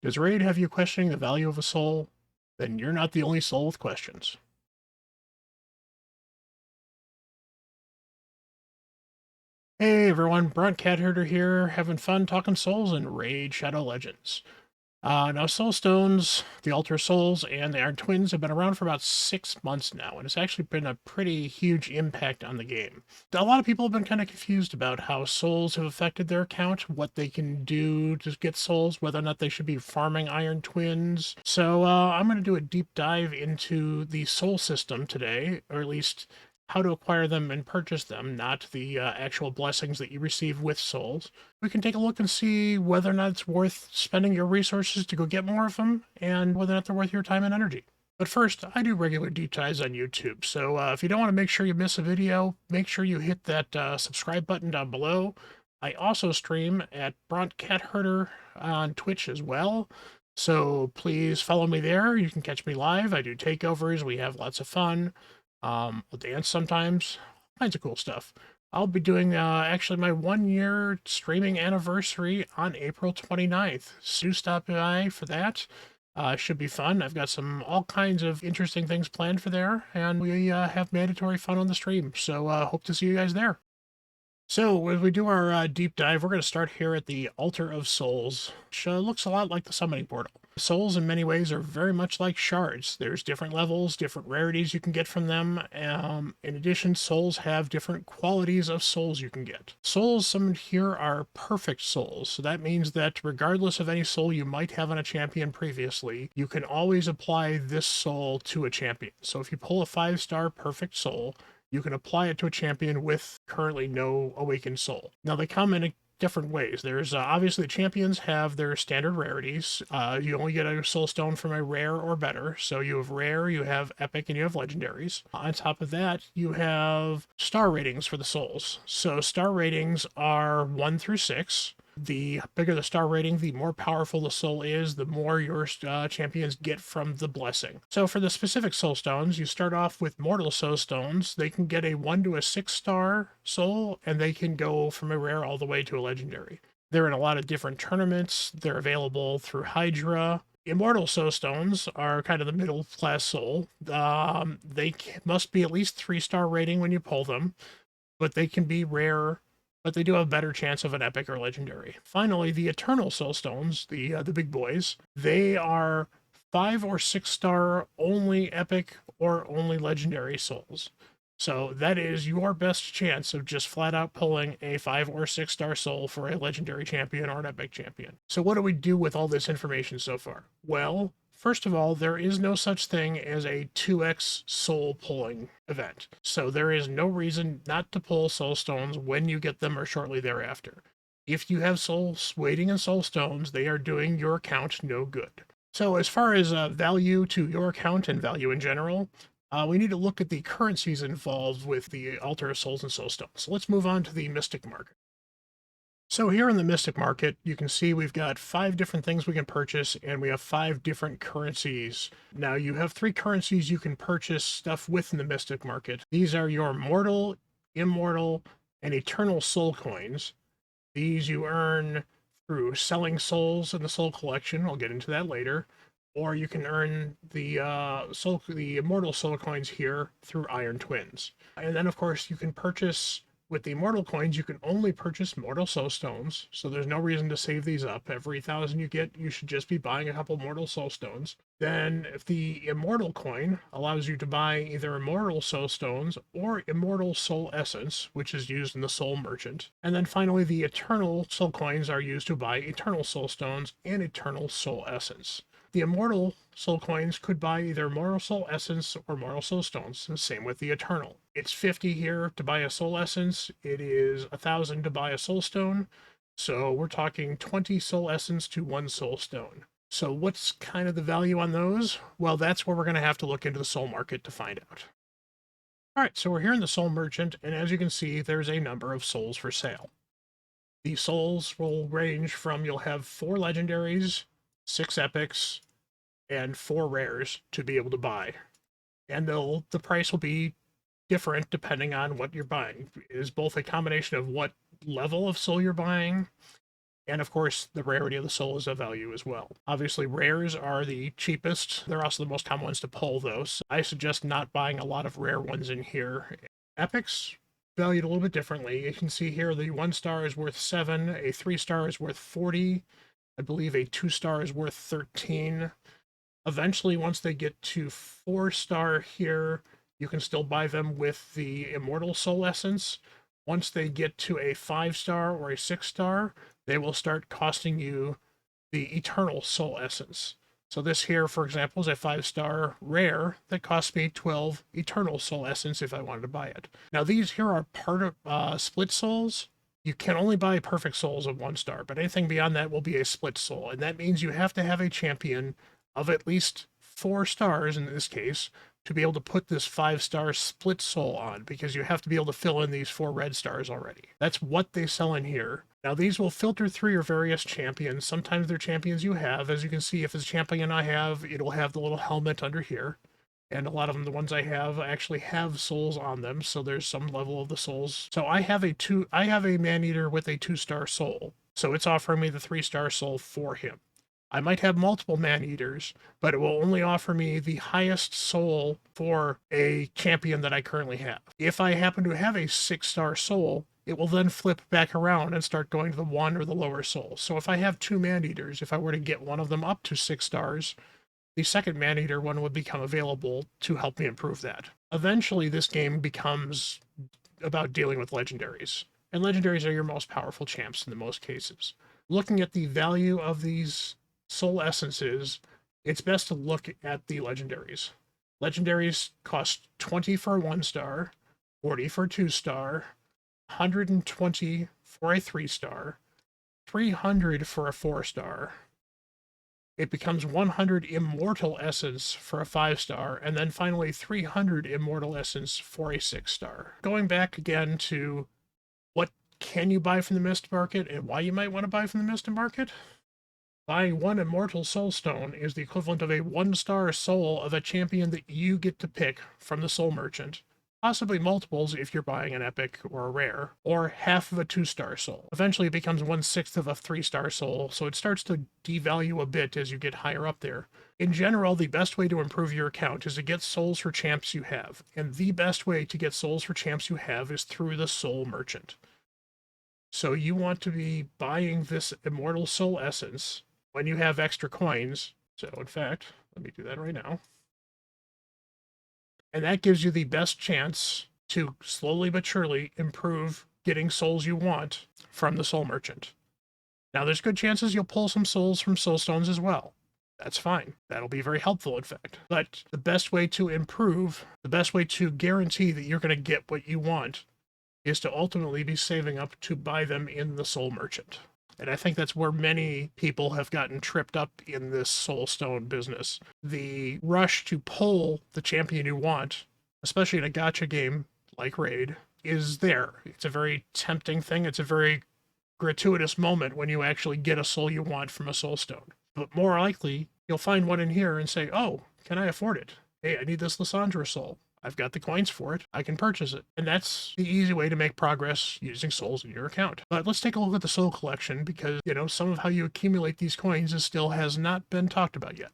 Does Raid have you questioning the value of a soul? Then you're not the only soul with questions. Hey everyone, Bront CatHerder here, having fun talking souls in Raid Shadow Legends. Now Soul Stones, the Altar Souls, and the Iron Twins have been around for about 6 months now, and it's actually been a pretty huge impact on the game. A lot of people have been kind of confused about how souls have affected their account, what they can do to get souls, whether or not they should be farming Iron Twins. So I'm going to do a deep dive into the soul system today, or at least how to acquire them and purchase them, not the actual blessings that you receive with souls. We can take a look and see whether or not it's worth spending your resources to go get more of them, and whether or not they're worth your time and energy. But first, I do regular deep dives on YouTube, so if you don't want to make sure you miss a video, make sure you hit that subscribe button down below. I also stream at Bront CatHerder on Twitch as well, so please follow me there. You can catch me live. I do takeovers. We have lots of fun. I'll dance sometimes. All kinds of cool stuff. I'll be doing actually my 1 year streaming anniversary on April 29th. So do stop by for that. Should be fun. I've got all kinds of interesting things planned for there, and we have mandatory fun on the stream. So hope to see you guys there. So, as we do our deep dive, we're going to start here at the Altar of Souls, which looks a lot like the Summoning Portal. Souls, in many ways, are very much like shards. There's different levels, different rarities you can get from them. In addition, souls have different qualities of souls you can get. Souls summoned here are perfect souls, so that means that regardless of any soul you might have on a champion previously, you can always apply this soul to a champion. So if you pull a 5-star perfect soul, you can apply it to a champion with currently no awakened soul. Now, they come in different ways. There's obviously champions have their standard rarities. You only get a soul stone from a rare or better. So you have rare, you have epic, and you have legendaries. On top of that, you have star ratings for the souls. So star ratings are 1 through 6. The bigger the star rating, the more powerful the soul is, the more your champions get from the blessing. So for the specific soul stones, you start off with mortal soul stones. They can get a 1 to a 6-star soul, and they can go from a rare all the way to a legendary. They're in a lot of different tournaments. They're available through Hydra. Immortal soul stones are kind of the middle class soul. They must be at least 3-star rating when you pull them, but they can be rare, but they do have a better chance of an epic or legendary. Finally, the Eternal Soul Stones, the big boys, they are 5 or 6-star only epic or only legendary souls. So that is your best chance of just flat out pulling a 5 or 6-star soul for a legendary champion or an epic champion. So what do we do with all this information so far? Well, first of all, there is no such thing as a 2x soul pulling event. So there is no reason not to pull soul stones when you get them or shortly thereafter. If you have souls waiting in soul stones, they are doing your account no good. So as far as value to your account and value in general, we need to look at the currencies involved with the Altar of Souls and Soul Stones. So let's move on to the Mystic Market. So here in the Mystic Market, you can see we've got 5 different things we can purchase, and we have 5 different currencies. Now, you have 3 currencies you can purchase stuff with in the Mystic Market. These are your mortal, immortal, and eternal soul coins. These you earn through selling souls in the soul collection. I'll get into that later. Or you can earn the immortal soul coins here through Iron Twins. And then, of course, you can purchase with the immortal coins, you can only purchase mortal soul stones, so there's no reason to save these up. Every 1,000 you get, you should just be buying a couple mortal soul stones. Then, if the immortal coin allows you to buy either immortal soul stones or immortal soul essence, which is used in the soul merchant. And then finally, the eternal soul coins are used to buy eternal soul stones and eternal soul essence. The immortal soul coins could buy either Moral Soul Essence or Moral Soul Stones, and same with the Eternal. It's 50 here to buy a Soul Essence, it is 1,000 to buy a Soul Stone, so we're talking 20 Soul Essence to 1 Soul Stone. So what's kind of the value on those? Well, that's where we're going to have to look into the Soul Market to find out. Alright, so we're here in the Soul Merchant, and as you can see, there's a number of souls for sale. The souls will range from, you'll have 4 legendaries, 6 epics, and 4 rares to be able to buy. And the price will be different depending on what you're buying. It is both a combination of what level of soul you're buying And of course, the rarity of the soul is of value as well. Obviously, rares are the cheapest. They're also the most common ones to pull, though. So I suggest not buying a lot of rare ones in here. Epics, valued a little bit differently. You can see here the 1-star is worth 7, a 3-star is worth 40. I believe a 2-star is worth 13. Eventually, once they get to 4-star here, you can still buy them with the Immortal Soul Essence. Once they get to a 5-star or a 6-star, they will start costing you the Eternal Soul Essence. So this here, for example, is a 5-star rare that cost me 12 Eternal Soul Essence if I wanted to buy it. Now these here are part of split souls. You can only buy perfect souls of 1-star, but anything beyond that will be a split soul. And that means you have to have a champion of at least 4 stars in this case to be able to put this 5-star split soul on, because you have to be able to fill in these 4 red stars already. That's what they sell in here. Now these will filter through your various champions. Sometimes they're champions you have. As you can see, if it's a champion I have, it'll have the little helmet under here. And a lot of them, the ones I have, actually have souls on them, so there's some level of the souls. So I have a man-eater with a 2-star soul. So it's offering me the 3-star soul for him. I might have multiple man-eaters, but it will only offer me the highest soul for a champion that I currently have. If I happen to have a 6-star soul, it will then flip back around and start going to the 1 or the lower soul. So if I have 2 man-eaters, if I were to get one of them up to 6 stars, the second man-eater one would become available to help me improve that. Eventually, this game becomes about dealing with legendaries. And legendaries are your most powerful champs in the most cases. Looking at the value of these soul essences, it's best to look at the legendaries. Legendaries cost 20 for a 1-star, 40 for a 2-star, 120 for a 3-star, 300 for a 4-star. It becomes 100 immortal essence for a 5-star, and then finally 300 immortal essence for a 6-star. Going back again to what can you buy from the Mist Market and why you might want to buy from the Mist Market? Buying 1 Immortal Soul Stone is the equivalent of a 1-star soul of a champion that you get to pick from the Soul Merchant. Possibly multiples if you're buying an epic or a rare, or half of a 2-star soul. Eventually it becomes 1/6 of a 3-star soul, so it starts to devalue a bit as you get higher up there. In general, the best way to improve your account is to get souls for champs you have, and the best way to get souls for champs you have is through the Soul Merchant. So you want to be buying this Immortal Soul Essence when you have extra coins. So in fact, let me do that right now. And that gives you the best chance to slowly but surely improve getting souls you want from the Soul Merchant. Now, there's good chances you'll pull some souls from Soul Stones as well. That's fine. That'll be very helpful, in fact. But the best way to improve, the best way to guarantee that you're going to get what you want, is to ultimately be saving up to buy them in the Soul Merchant. And I think that's where many people have gotten tripped up in this Soul Stone business. The rush to pull the champion you want, especially in a gacha game like Raid, is there. It's a very tempting thing. It's a very gratuitous moment when you actually get a soul you want from a Soul Stone. But more likely, you'll find one in here and say, oh, can I afford it? Hey, I need this Lysandra soul. I've got the coins for it. I can purchase it. And that's the easy way to make progress using souls in your account. But let's take a look at the soul collection because, some of how you accumulate these coins still has not been talked about yet.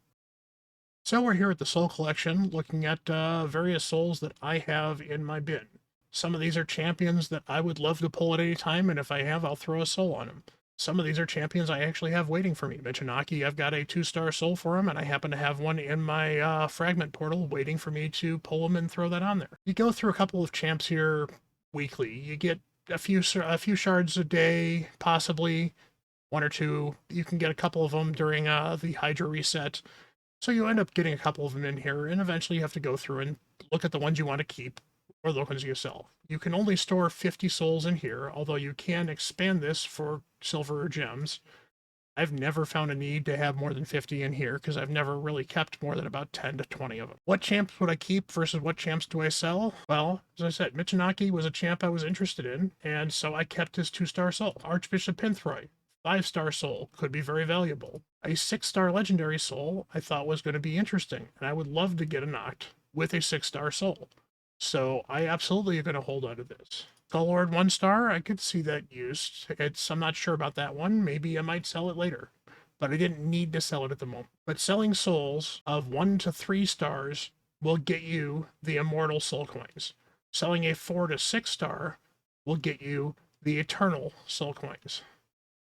So we're here at the soul collection looking at various souls that I have in my bin. Some of these are champions that I would love to pull at any time, and if I have, I'll throw a soul on them. Some of these are champions I actually have waiting for me. Michinaki, I've got a 2-star soul for him, and I happen to have one in my fragment portal waiting for me to pull him and throw that on there. You go through a couple of champs here weekly. You get a few shards a day, possibly 1 or 2. You can get a couple of them during the Hydra reset. So you end up getting a couple of them in here, and eventually you have to go through and look at the ones you want to keep or the ones you sell. You can only store 50 souls in here, although you can expand this for silver or gems. I've never found a need to have more than 50 in here because I've never really kept more than about 10 to 20 of them. What champs would I keep versus what champs do I sell? Well, as I said, Michinaki was a champ I was interested in, and so I kept his 2-star soul. Archbishop Pinthroy, 5-star soul, could be very valuable. A 6-star legendary soul I thought was going to be interesting, and I would love to get a Noct with a 6-star soul. So I absolutely am going to hold on to this. Skullord 1 star, I could see that used. I'm not sure about that one. Maybe I might sell it later, but I didn't need to sell it at the moment. But selling souls of 1 to 3 stars will get you the immortal soul coins. Selling a 4 to 6 star will get you the eternal soul coins.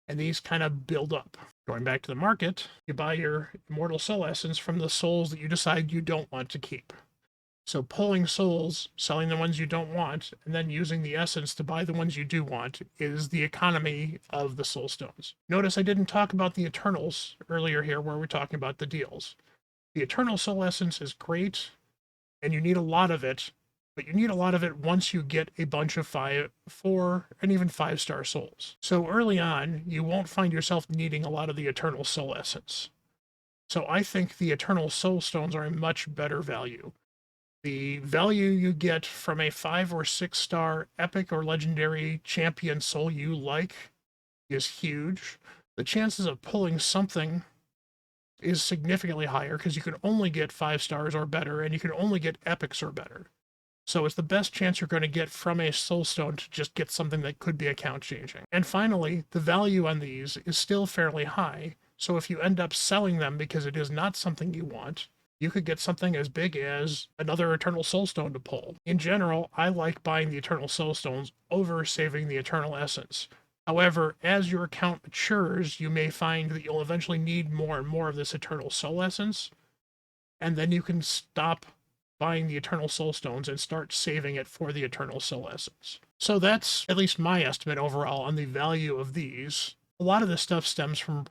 And these kind of build up. Going back to the market, you buy your immortal soul essence from the souls that you decide you don't want to keep. So pulling souls, selling the ones you don't want, and then using the essence to buy the ones you do want is the economy of the soul stones. Notice I didn't talk about the Eternals earlier here where we're talking about the deals. The Eternal Soul Essence is great, and you need a lot of it, but you need a lot of it once you get a bunch of 5, 4, and even 5-star souls. So early on, you won't find yourself needing a lot of the Eternal Soul Essence. So I think the Eternal Soul Stones are a much better value. The value you get from a 5 or 6-star epic or legendary champion soul you like is huge. The chances of pulling something is significantly higher because you can only get 5 stars or better, and you can only get epics or better. So it's the best chance you're going to get from a soul stone to just get something that could be account changing. And finally, the value on these is still fairly high. So if you end up selling them because it is not something you want, you could get something as big as another Eternal Soul Stone to pull. In general, I like buying the Eternal Soul Stones over saving the Eternal Essence. However, as your account matures, you may find that you'll eventually need more and more of this Eternal Soul Essence, and then you can stop buying the Eternal Soul Stones and start saving it for the Eternal Soul Essence. So that's at least my estimate overall on the value of these. A lot of this stuff stems from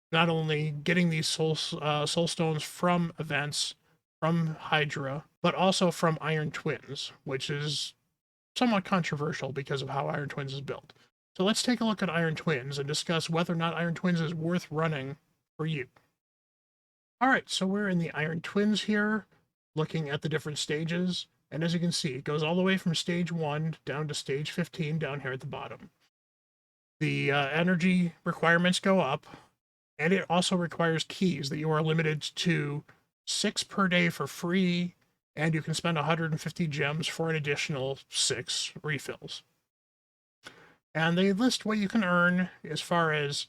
not only getting these soul stones from events, from Hydra, but also from Iron Twins, which is somewhat controversial because of how Iron Twins is built. So let's take a look at Iron Twins and discuss whether or not Iron Twins is worth running for you. All right, so we're in the Iron Twins here, looking at the different stages. And as you can see, it goes all the way from stage 1 down to stage 15 down here at the bottom. The energy requirements go up, and it also requires keys that you are limited to 6 per day for free, and you can spend 150 gems for an additional 6 refills. And they list what you can earn as far as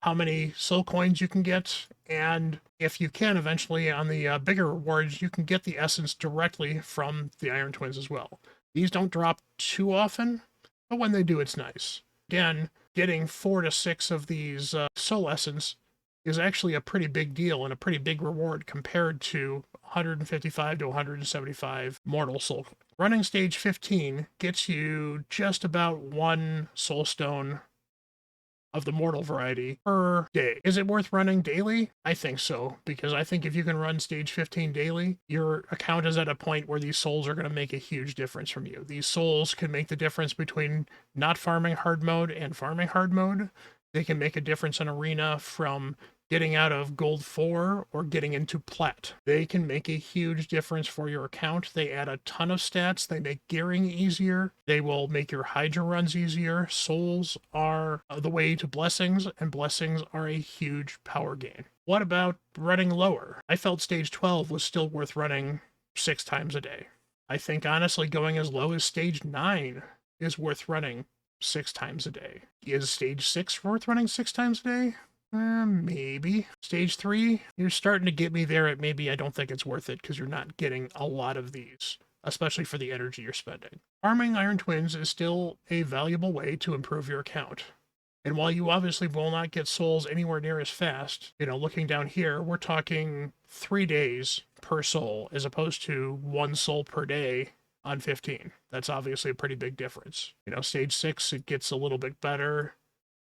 how many soul coins you can get, and if you can eventually on the bigger rewards, you can get the essence directly from the Iron Twins as well. These don't drop too often, but when they do, it's nice. Again, getting 4 to 6 of these soul essence is actually a pretty big deal and a pretty big reward compared to 155 to 175 mortal soul. Running stage 15 gets you just about 1 soul stone of the mortal variety per day. Is it worth running daily? I think so, because I think if you can run stage 15 daily, your account is at a point where these souls are going to make a huge difference from you. These souls can make the difference between not farming hard mode and farming hard mode. They can make a difference in arena from getting out of gold 4 or getting into plat. They can make a huge difference for your account. They add a ton of stats. They make gearing easier. They will make your Hydra runs easier. Souls are the way to blessings, and blessings are a huge power gain. What about running lower? I felt stage 12 was still worth running 6 times a day. I think honestly going as low as stage 9 is worth running 6 times a day. Is stage 6 worth running 6 times a day? Maybe. Stage 3, you're starting to get me there at maybe I don't think it's worth it because you're not getting a lot of these, especially for the energy you're spending. Farming Iron Twins is still a valuable way to improve your account. And while you obviously will not get souls anywhere near as fast, looking down here, we're talking 3 days per soul as opposed to 1 soul per day on 15. That's obviously a pretty big difference. Stage 6, it gets a little bit better.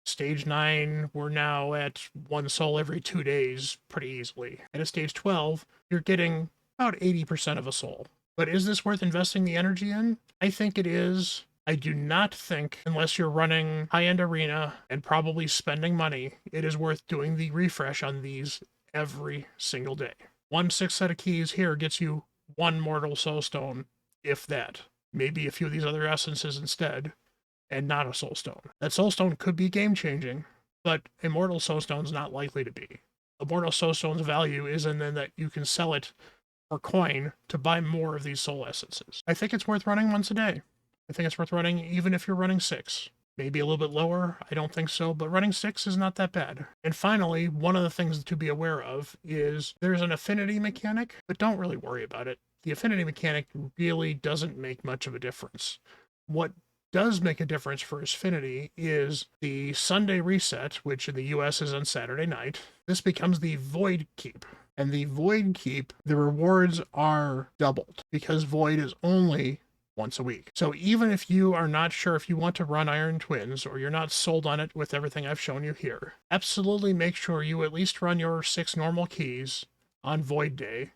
Stage 9, we're now at 1 soul every 2 days pretty easily. And at stage 12, you're getting about 80% of a soul. But is this worth investing the energy in? I think it is. I do not think, unless you're running high-end arena and probably spending money, it is worth doing the refresh on these every single day. 1 6 set of keys here gets you 1 mortal soul stone, if that. Maybe a few of these other essences instead, and not a soul stone. That soul stone could be game-changing, but immortal soul stone's not likely to be. Immortal soul stone's value is in then that you can sell it for coin to buy more of these soul essences. I think it's worth running once a day. I think it's worth running even if you're running 6. Maybe a little bit lower, I don't think so, but running 6 is not that bad. And finally, one of the things to be aware of is there's an affinity mechanic, but don't really worry about it. The affinity mechanic really doesn't make much of a difference. What does make a difference for affinity is the Sunday reset, which in the US is on Saturday night. This becomes the Void Keep. And the Void Keep, the rewards are doubled because Void is only once a week. So even if you are not sure if you want to run Iron Twins or you're not sold on it with everything I've shown you here, absolutely make sure you at least run your 6 normal keys on Void Day.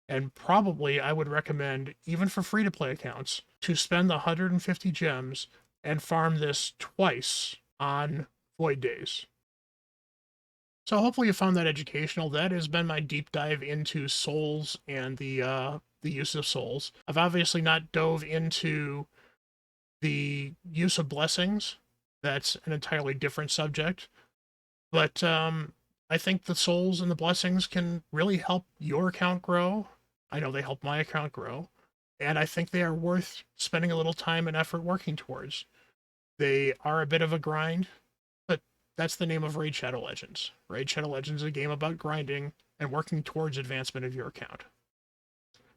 And probably I would recommend, even for free-to-play accounts, to spend the 150 gems and farm this twice on Void Days. So hopefully you found that educational. That has been my deep dive into souls and the use of souls. I've obviously not dove into the use of blessings. That's an entirely different subject. But I think the souls and the blessings can really help your account grow. I know they help my account grow. And I think they are worth spending a little time and effort working towards. They are a bit of a grind, but that's the name of Raid Shadow Legends. Raid Shadow Legends is a game about grinding and working towards advancement of your account.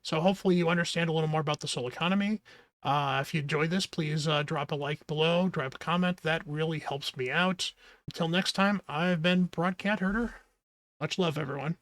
So hopefully you understand a little more about the soul economy. If you enjoyed this, please drop a like below, drop a comment. That really helps me out. Until next time, I've been Bront CatHerder. Much love, everyone.